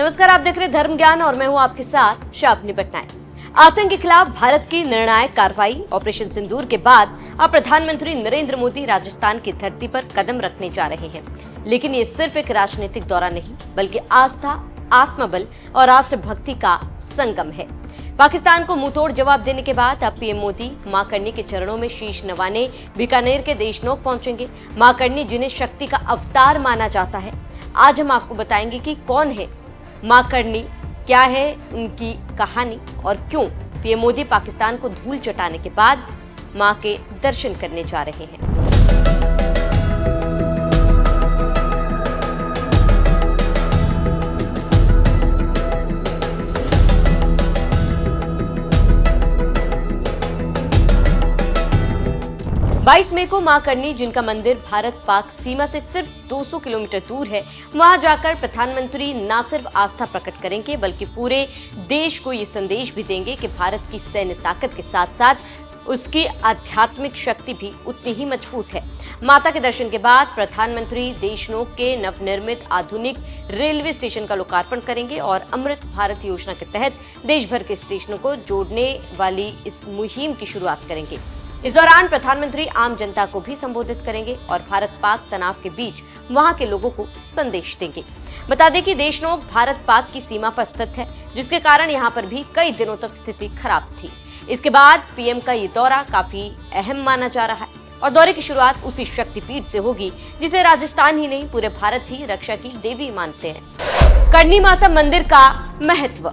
नमस्कार, आप देख रहे धर्म ज्ञान और मैं हूं आपके साथ शावनी पटनायक। आतंक के खिलाफ भारत की निर्णायक कार्रवाई ऑपरेशन सिंदूर के बाद अब प्रधानमंत्री नरेंद्र मोदी राजस्थान की धरती पर कदम रखने जा रहे हैं। लेकिन ये सिर्फ एक राजनीतिक दौरा नहीं, बल्कि आस्था, आत्मबल और राष्ट्रभक्ति का संगम है। पाकिस्तान को मुंहतोड़ जवाब देने के बाद अब पीएम मोदी मां करनी के चरणों में शीश नवाने बीकानेर के देशनोक पहुंचेंगे। मां करनी जिन्हें शक्ति का अवतार माना जाता है, आज हम आपको बताएंगे कि कौन है मां करनी, क्या है उनकी कहानी और क्यों पीएम मोदी पाकिस्तान को धूल चटाने के बाद मां के दर्शन करने जा रहे हैं। 22 मई को मां करनी, जिनका मंदिर भारत पाक सीमा से सिर्फ 200 किलोमीटर दूर है, वहां जाकर प्रधानमंत्री न सिर्फ आस्था प्रकट करेंगे बल्कि पूरे देश को ये संदेश भी देंगे कि भारत की सैन्य ताकत के साथ साथ उसकी आध्यात्मिक शक्ति भी उतनी ही मजबूत है। माता के दर्शन के बाद प्रधानमंत्री देशनोक के नवनिर्मित आधुनिक रेलवे स्टेशन का लोकार्पण करेंगे और अमृत भारत योजना के तहत देश भर के स्टेशनों को जोड़ने वाली इस मुहिम की शुरुआत करेंगे। इस दौरान प्रधानमंत्री आम जनता को भी संबोधित करेंगे और भारत पाक तनाव के बीच वहां के लोगों को संदेश देंगे। बता दें कि देशनोक भारत पाक की सीमा पर स्थित है, जिसके कारण यहां पर भी कई दिनों तक स्थिति खराब थी। इसके बाद पीएम का ये दौरा काफी अहम माना जा रहा है और दौरे की शुरुआत उसी शक्तिपीठ से होगी जिसे राजस्थान ही नहीं पूरे भारत ही रक्षा की देवी मानते हैं। करनी माता मंदिर का महत्व।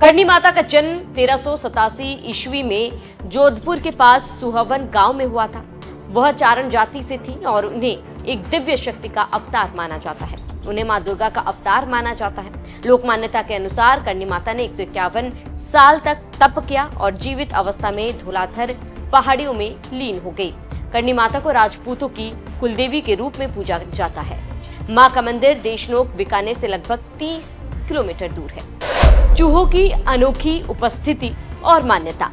करनी माता का जन्म 1387 ईस्वी में जोधपुर के पास सुहवन गांव में हुआ था। वह चारण जाति से थी और उन्हें एक दिव्य शक्ति का अवतार माना जाता है। उन्हें मां दुर्गा का अवतार माना जाता है। लोक मान्यता के अनुसार करनी माता ने 151 साल तक तप किया और जीवित अवस्था में धौलाधर पहाड़ियों में लीन हो गई। करनी माता को राजपूतों की कुलदेवी के रूप में पूजा जाता है। मां का मंदिर देशनोक बीकानेर से लगभग 30 किलोमीटर दूर है। चूहों की अनोखी उपस्थिति और मान्यता।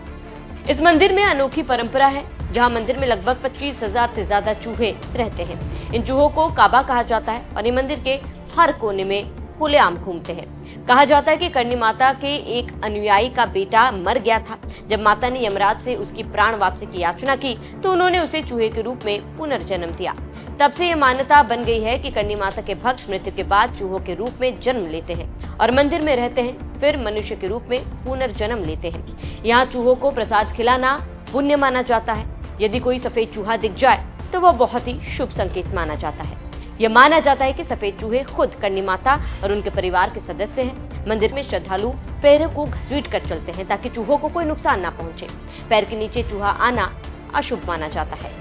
इस मंदिर में अनोखी परंपरा है, जहां मंदिर में लगभग 25,000 से ज्यादा चूहे रहते हैं। इन चूहों को काबा कहा जाता है और ये मंदिर के हर कोने में खुलेआम घूमते हैं। कहा जाता है कि करनी माता के एक अनुयायी का बेटा मर गया था। जब माता ने यमराज से उसकी प्राण वापसी की याचना की तो उन्होंने उसे चूहे के रूप में पुनर्जन्म दिया। तब से ये मान्यता बन गई है कि करनी माता के भक्त मृत्यु के बाद चूहों के रूप में जन्म लेते हैं और मंदिर में रहते हैं, फिर मनुष्य के रूप में पुनर्जन्म लेते हैं। यहाँ चूहों को प्रसाद खिलाना पुण्य माना जाता है। यदि कोई सफेद चूहा दिख जाए तो वह बहुत ही शुभ संकेत माना जाता है। यह माना जाता है कि सफेद चूहे खुद करनी माता और उनके परिवार के सदस्य हैं। मंदिर में श्रद्धालु पैरों को घसीट कर चलते हैं ताकि चूहों को कोई नुकसान ना पहुंचे। पैर के नीचे चूहा आना अशुभ माना जाता है।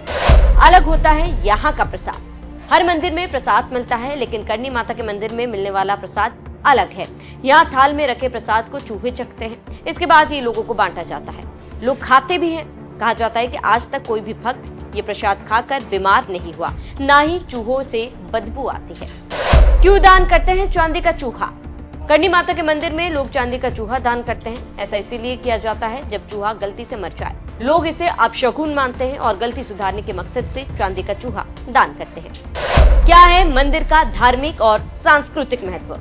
अलग होता है यहाँ का प्रसाद। हर मंदिर में प्रसाद मिलता है, लेकिन करनी माता के मंदिर में मिलने वाला प्रसाद अलग है। यहाँ थाल में रखे प्रसाद को चूहे चखते हैं। इसके बाद ये लोगों को बांटा जाता है। लोग खाते भी हैं। कहा जाता है कि आज तक कोई भी भक्त ये प्रसाद खाकर बीमार नहीं हुआ, ना ही चूहों से बदबू आती है। क्यों दान करते हैं चांदी का चूहा? करनी माता के मंदिर में लोग चांदी का चूहा दान करते हैं। ऐसा इसीलिए किया जाता है जब चूहा गलती से मर जाए। लोग इसे अपशगुन मानते हैं और गलती सुधारने के मकसद से चांदी का चूहा दान करते हैं। क्या है मंदिर का धार्मिक और सांस्कृतिक महत्व?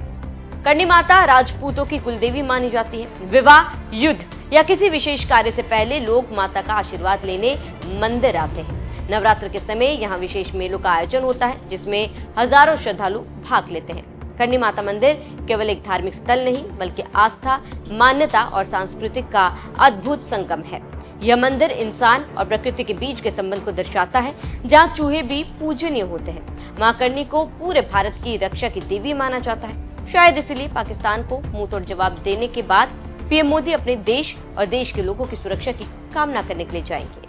करनी माता राजपूतों की कुलदेवी मानी जाती है। विवाह, युद्ध या किसी विशेष कार्य से पहले लोग माता का आशीर्वाद लेने मंदिर आते हैं। नवरात्र के समय यहाँ विशेष मेलों का आयोजन होता है, जिसमें हजारों श्रद्धालु भाग लेते हैं। करनी माता मंदिर केवल एक धार्मिक स्थल नहीं, बल्कि आस्था, मान्यता और सांस्कृतिक का अद्भुत संगम है। यह मंदिर इंसान और प्रकृति के बीच के संबंध को दर्शाता है, जहाँ चूहे भी पूजनीय होते हैं। मां करनी को पूरे भारत की रक्षा की देवी माना जाता है। शायद इसलिए पाकिस्तान को मुंहतोड़ जवाब देने के बाद पीएम मोदी अपने देश और देश के लोगों की सुरक्षा की कामना करने के लिए जाएंगे।